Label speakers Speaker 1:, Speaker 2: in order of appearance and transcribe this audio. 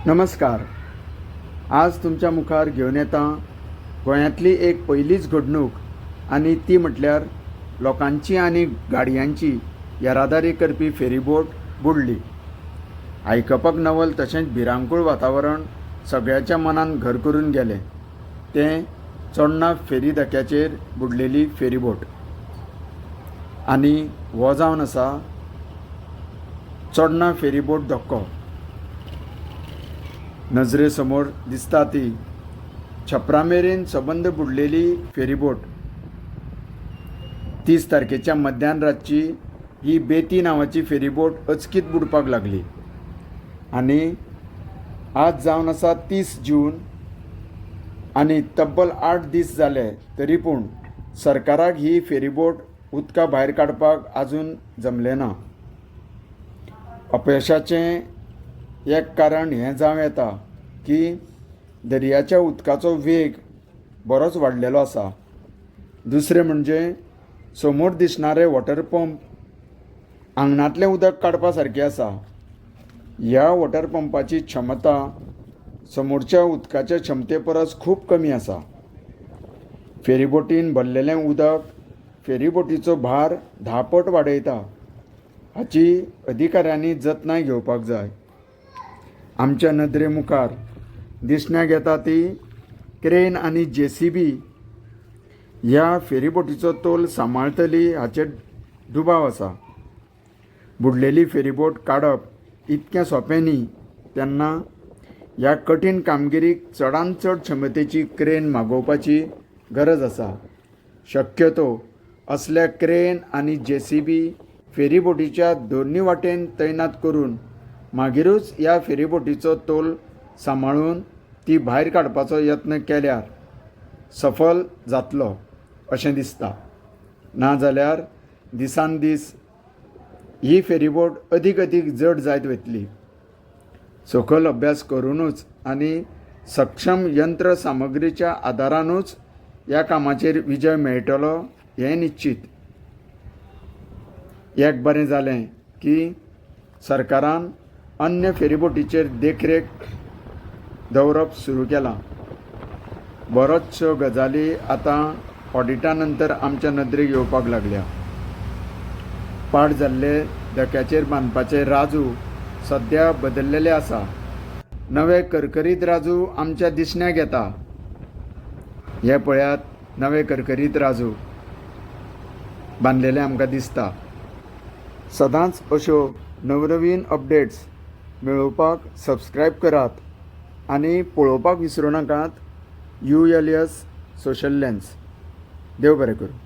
Speaker 1: नमस्कार. आज तुमच्या मुखार घेवन येता गोंयांतली एक पयलीच घडणूक आनी ती म्हटल्यार लोकांची आनी गाडयांची येरादारी करपी फेरीबोट बुडली. आयकपाक नवल तशेंच भिरांकूळ वातावरण सगळ्याच्या मनान घर करून गेलें. तें चोडणा फेरी धक्याचेर बुडलेली फेरीबोट. आनी हो जावन आसा चोडणा फेरीबोट धक्को. नजरे समोर दिसता ती छपरा मेरेन सबंद बुडलेली फेरीबोट. 30 तारखेच्या मध्यान रातची ही बेती नांवाची फेरीबोट अचकीत बुडपाक लागली. आनी आज जावन आसा 30 जून आनी तब्बल 8 दीस जाले तरी पूण सरकाराक ही फेरीबोट उदका भायर काडपाक आजून जमलें ना. अपयशाचें एक कारण हें जावं येता की दर्याच्या उदकाचो वेग बरोच वाडलेलो आसा. दुसरें म्हणजे समोर दिसणारे वॉटर पंप आंगणांतलें उदक काडपा सारकें आसा. ह्या वॉटर पंपाची क्षमता समोरच्या उदकाच्या क्षमते परस खूब कमी आसा. फेरीबोटीन भरलेलें उदक फेरीबोटीचो भार 10 पट वाडयता. हाची अधिकाऱ्यांनी जतनाय घेवपाक जाय. आमच्या नदरे मुखार दिसण्याक येता ती क्रेन आनी JCB ह्या फेरीबोटीचो तोल सांबाळटली हाचेर दुबाव आसा. बुडलेली फेरीबोट काडप इतकें सोंपें न्ही, तेन्ना ह्या कठीण कामगिरीक चडांत चड क्षमतेची क्रेन मागोवपाची गरज आसा. शक्यतो असल्या क्रेन आनी JCB फेरीबोटीच्या दोनी वाटेन तैनात करून मागीरूच ह्या फेरीबोटीचो तोल सांबाळून ती भायर काडपाचो यत्न केल्यार सफल जातलो अशें दिसता. नाजाल्यार दिसान दीस ही फेरीबोट अदीक जड जायत वतली. सखोल अभ्यास करूनच आनी सक्षम यंत्र सामग्रीच्या आदारानूच ह्या कामाचेर विजय मेळटलो हें निश्चित. एक बरें जालें की सरकारान अन्य फेरीबोटीचेर देखरेख दवरप सुरू केलां. बरोचश्यो गजाली आतां ऑडिटा नंतर आमच्या नदरेक येवपाक लागल्या. पाड जाल्ले धक्याचेर बांदपाचे राजू सद्या बदललेले आसा. नवे करकरीत राजू आमच्या दिसण्याक येता. हे पळयात, नवे करकरीत राजू बांदलेले आमकां दिसता. सदांच अश्यो नवनवीन अपडेट्स मेळोवपाक सबस्क्रायब करात आनी पळोवपाक विसरूं नाकात ULS सोशल लेन्स. देव बरें करूं.